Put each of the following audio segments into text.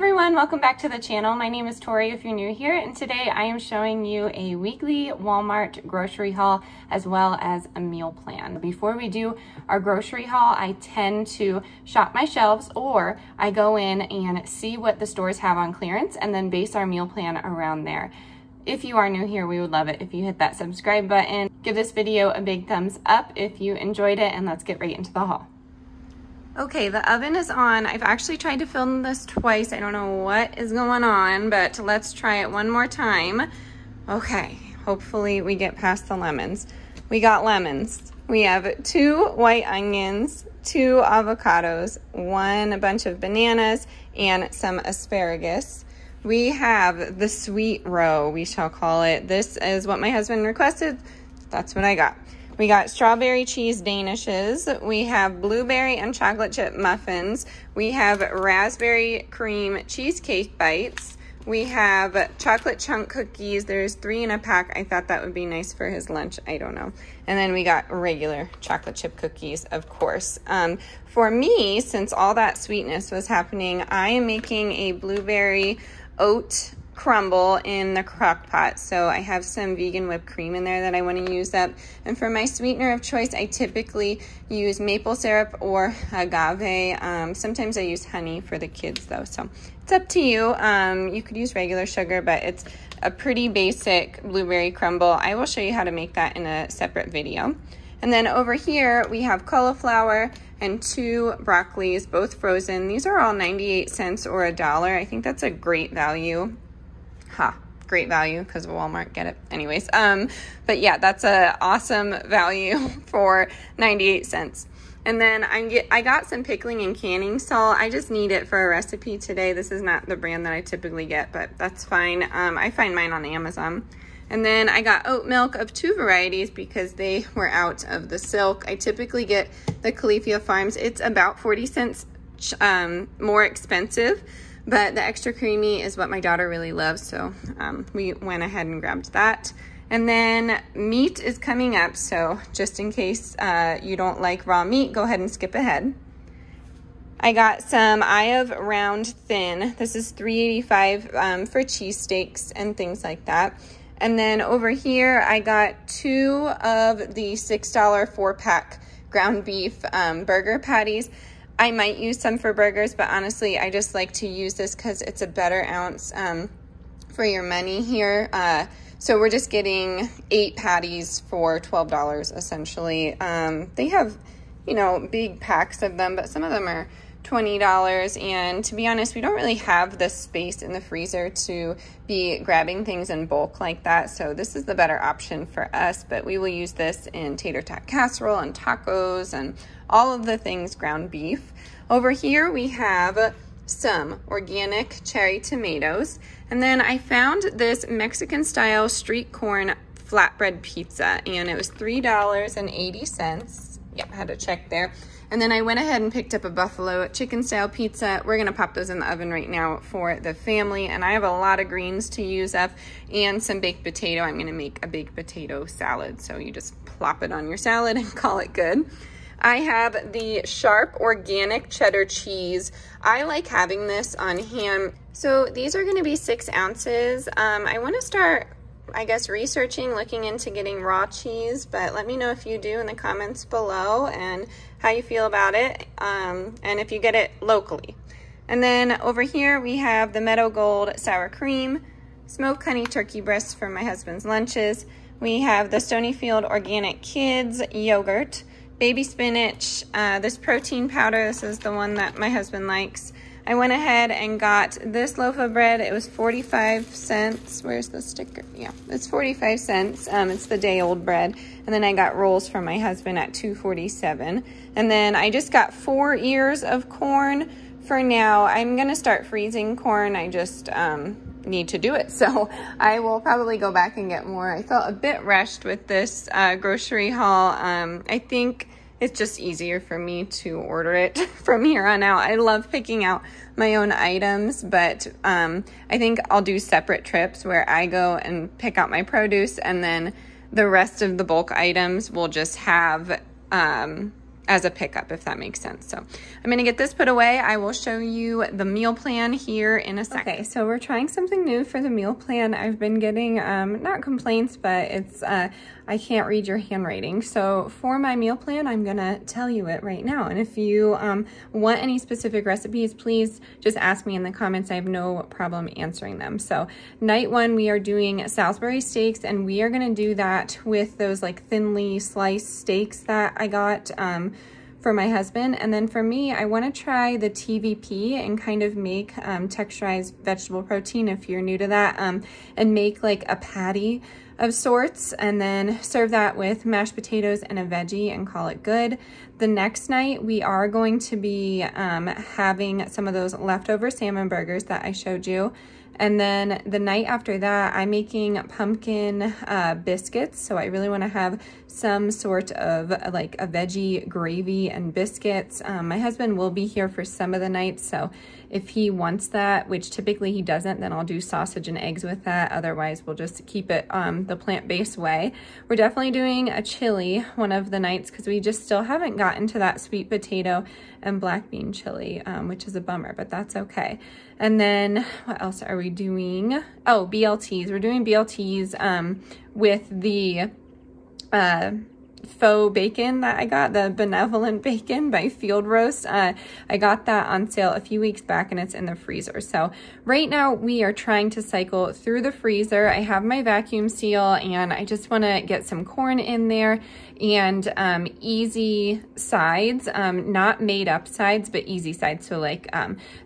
everyone, welcome back to the channel. My name is Tori if you're new here, and today I am showing you a weekly Walmart grocery haul as well as a meal plan. Before we do our grocery haul, I tend to shop my shelves, or I go in and see what the stores have on clearance and then base our meal plan around there. If you are new here, we would love it if you hit that subscribe button. Give this video a big thumbs up if you enjoyed it, and let's get right into the haul. Okay, the oven is on. I've actually tried to film this twice. I don't know what is going on, but let's try it one more time. Okay, hopefully we get past the lemons. We got lemons. We have 2 white onions, 2 avocados, 1 bunch of bananas, and some asparagus. We have the sweet row, we shall call it. This is what my husband requested. That's what I got. We got strawberry cheese danishes. We have blueberry and chocolate chip muffins. We have raspberry cream cheesecake bites. We have chocolate chunk cookies. There's 3 in a pack. I thought that would be nice for his lunch. I don't know. And then we got regular chocolate chip cookies, of course. For me, since all that sweetness was happening, I am making a blueberry oat crumble in the crock pot. So I have some vegan whipped cream in there that I want to use up. And for my sweetener of choice, I typically use maple syrup or agave. Sometimes I use honey for the kids though, so it's up to you. You could use regular sugar, but it's a pretty basic blueberry crumble. I will show you how to make that in a separate video. And then over here we have cauliflower and 2 broccolis, both frozen. These are all 98 cents or $1. I think that's a great value. Great value because of Walmart, get it? Anyways, but yeah, that's a awesome value for 98 cents. And then I got some pickling and canning salt. I just need it for a recipe today. This is not the brand that I typically get, but that's fine. I find mine on Amazon. And then I got oat milk of 2 varieties because they were out of the silk. I typically get the Califia Farms. It's about 40 cents more expensive, but the extra creamy is what my daughter really loves, so we went ahead and grabbed that. And then meat is coming up, so just in case you don't like raw meat, go ahead and skip ahead. I got some Eye of Round Thin. This is $3.85 for cheesesteaks and things like that. And then over here, I got 2 of the $6 4-pack ground beef burger patties. I might use some for burgers, but honestly, I just like to use this because it's a better ounce for your money here. So we're just getting 8 patties for $12, essentially. They have, you know, big packs of them, but some of them are $20. And to be honest, we don't really have the space in the freezer to be grabbing things in bulk like that. So this is the better option for us, but we will use this in tater tot casserole and tacos and all of the things ground beef. Over here we have some organic cherry tomatoes. And then I found this Mexican style street corn flatbread pizza, and it was $3.80. Yep, I had to check there. And then I went ahead and picked up a buffalo chicken style pizza. We're gonna pop those in the oven right now for the family. And I have a lot of greens to use up and some baked potato. I'm gonna make a baked potato salad. So you just plop it on your salad and call it good. I have the Sharp organic cheddar cheese. I like having this on hand. So these are gonna be 6 ounces. I wanna start, I guess, researching, looking into getting raw cheese, but let me know if you do in the comments below and how you feel about it, and if you get it locally. And then over here we have the Meadow Gold sour cream, smoked honey turkey breasts for my husband's lunches. We have the Stonyfield organic kids yogurt, baby spinach, this protein powder. This is the one that my husband likes. I went ahead and got this loaf of bread. It was 45 cents. Where's the sticker? Yeah, it's 45 cents. It's the day-old bread. And then I got rolls for my husband at $2.47. And then I just got 4 ears of corn for now. I'm gonna start freezing corn. I just need to do it. So I will probably go back and get more. I felt a bit rushed with this grocery haul. I think it's just easier for me to order it from here on out. I love picking out my own items, but I think I'll do separate trips where I go and pick out my produce, and then the rest of the bulk items will just have a as a pickup, if that makes sense. So I'm gonna get this put away. I will show you the meal plan here in a second. Okay, so we're trying something new for the meal plan. I've been getting, not complaints, but it's, I can't read your handwriting. So for my meal plan, I'm gonna tell you it right now. And if you want any specific recipes, please just ask me in the comments. I have no problem answering them. So night one, we are doing Salisbury steaks, and we are gonna do that with those like thinly sliced steaks that I got for my husband. And then for me, I want to try the TVP and kind of make texturized vegetable protein, if you're new to that, and make like a patty of sorts, and then serve that with mashed potatoes and a veggie and call it good. The next night, we are going to be having some of those leftover salmon burgers that I showed you. And then the night after that, I'm making pumpkin biscuits. So I really want to have some sort of like a veggie gravy and biscuits. My husband will be here for some of the nights, so if he wants that, which typically he doesn't, then I'll do sausage and eggs with that. Otherwise, we'll just keep it the plant-based way. We're definitely doing a chili one of the nights because we just still haven't gotten to that sweet potato and black bean chili, which is a bummer, but that's okay. And then what else are we doing? Oh, BLTs. We're doing BLTs with the faux bacon that I got, the benevolent bacon by Field Roast. I got that on sale a few weeks back and it's in the freezer. So right now we are trying to cycle through the freezer. I have my vacuum seal and I just want to get some corn in there and easy sides, not made up sides, but easy sides. So like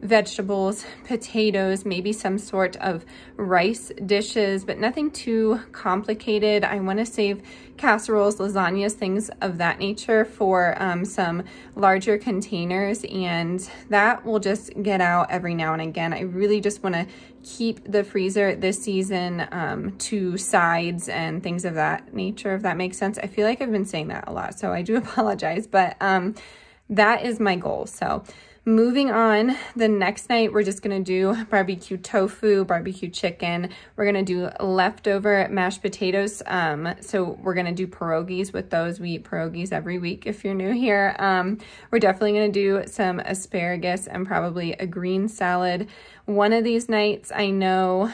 vegetables, potatoes, maybe some sort of rice dishes, but nothing too complicated. I want to save casseroles, lasagnas, things of that nature for some larger containers, and that will just get out every now and again. I really just want to keep the freezer this season to sides and things of that nature, if that makes sense. I feel like I've been saying that a lot, so I do apologize, but that is my goal. So moving on, the next night, we're just gonna do barbecue tofu, barbecue chicken. We're gonna do leftover mashed potatoes. So we're gonna do pierogies with those. We eat pierogies every week if you're new here. We're definitely gonna do some asparagus and probably a green salad. One of these nights, I know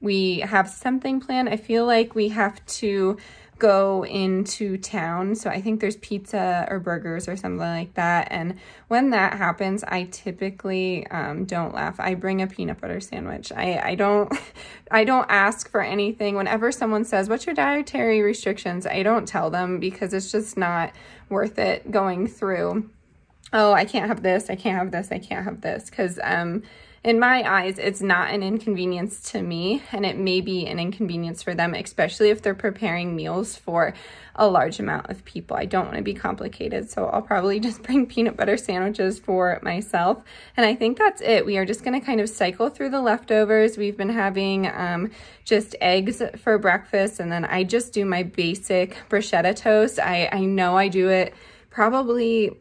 we have something planned. I feel like we have to go into town, so I think there's pizza or burgers or something like that, and when that happens, I typically don't laugh. I bring a peanut butter sandwich. I don't ask for anything. Whenever someone says, what's your dietary restrictions, I don't tell them because it's just not worth it going through, oh, I can't have this, I can't have this, I can't have this, because in my eyes, it's not an inconvenience to me, and it may be an inconvenience for them, especially if they're preparing meals for a large amount of people. I don't want to be complicated, so I'll probably just bring peanut butter sandwiches for myself. And I think that's it. We are just going to kind of cycle through the leftovers. We've been having just eggs for breakfast, and then I just do my basic bruschetta toast. I know I do it probably,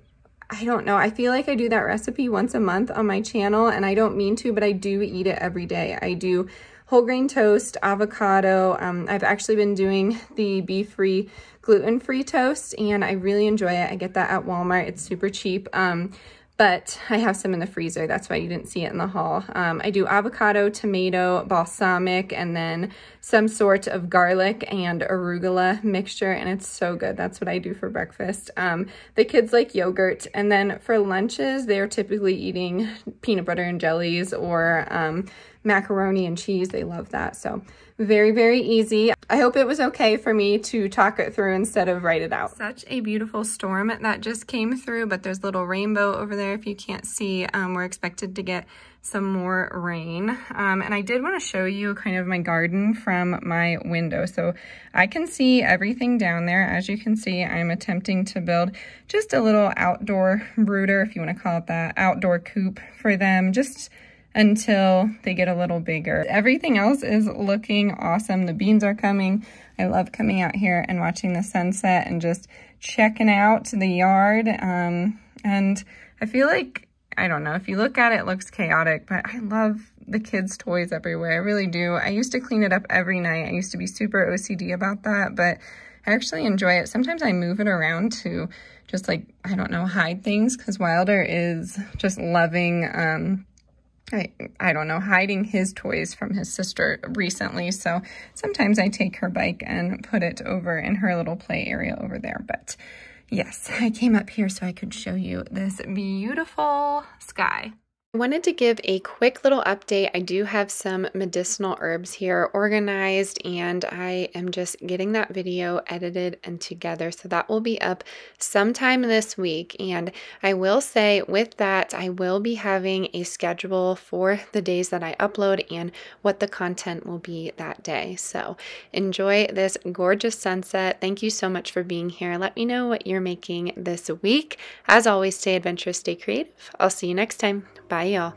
I don't know. I feel like I do that recipe once a month on my channel, and I don't mean to, but I do eat it every day. I do whole grain toast, avocado. I've actually been doing the beef-free, gluten-free toast, and I really enjoy it. I get that at Walmart. It's super cheap. But I have some in the freezer. That's why you didn't see it in the haul. I do avocado, tomato, balsamic, and then some sort of garlic and arugula mixture, and it's so good. That's what I do for breakfast. The kids like yogurt, and then for lunches, they're typically eating peanut butter and jellies or macaroni and cheese. They love that. So very, very easy. I hope it was okay for me to talk it through instead of write it out. Such a beautiful storm that just came through, but there's a little rainbow over there if you can't see. We're expected to get some more rain. And I did want to show you kind of my garden from my window. So I can see everything down there. As you can see, I'm attempting to build just a little outdoor brooder, if you want to call it that, outdoor coop for them, just until they get a little bigger. Everything else is looking awesome. The beans are coming. I love coming out here and watching the sunset and just checking out the yard. And I feel like, I don't know, if you look at it, it looks chaotic, but I love the kids' toys everywhere. I really do. I used to clean it up every night. I used to be super OCD about that, but I actually enjoy it. Sometimes I move it around to just like, I don't know, hide things, because Wilder is just loving, I don't know, hiding his toys from his sister recently. So sometimes I take her bike and put it over in her little play area over there. But yes, I came up here so I could show you this beautiful sky. I wanted to give a quick little update. I do have some medicinal herbs here organized, and I am just getting that video edited and together. So that will be up sometime this week. And I will say with that, I will be having a schedule for the days that I upload and what the content will be that day. So enjoy this gorgeous sunset. Thank you so much for being here. Let me know what you're making this week. As always, stay adventurous, stay creative. I'll see you next time. Bye, y'all.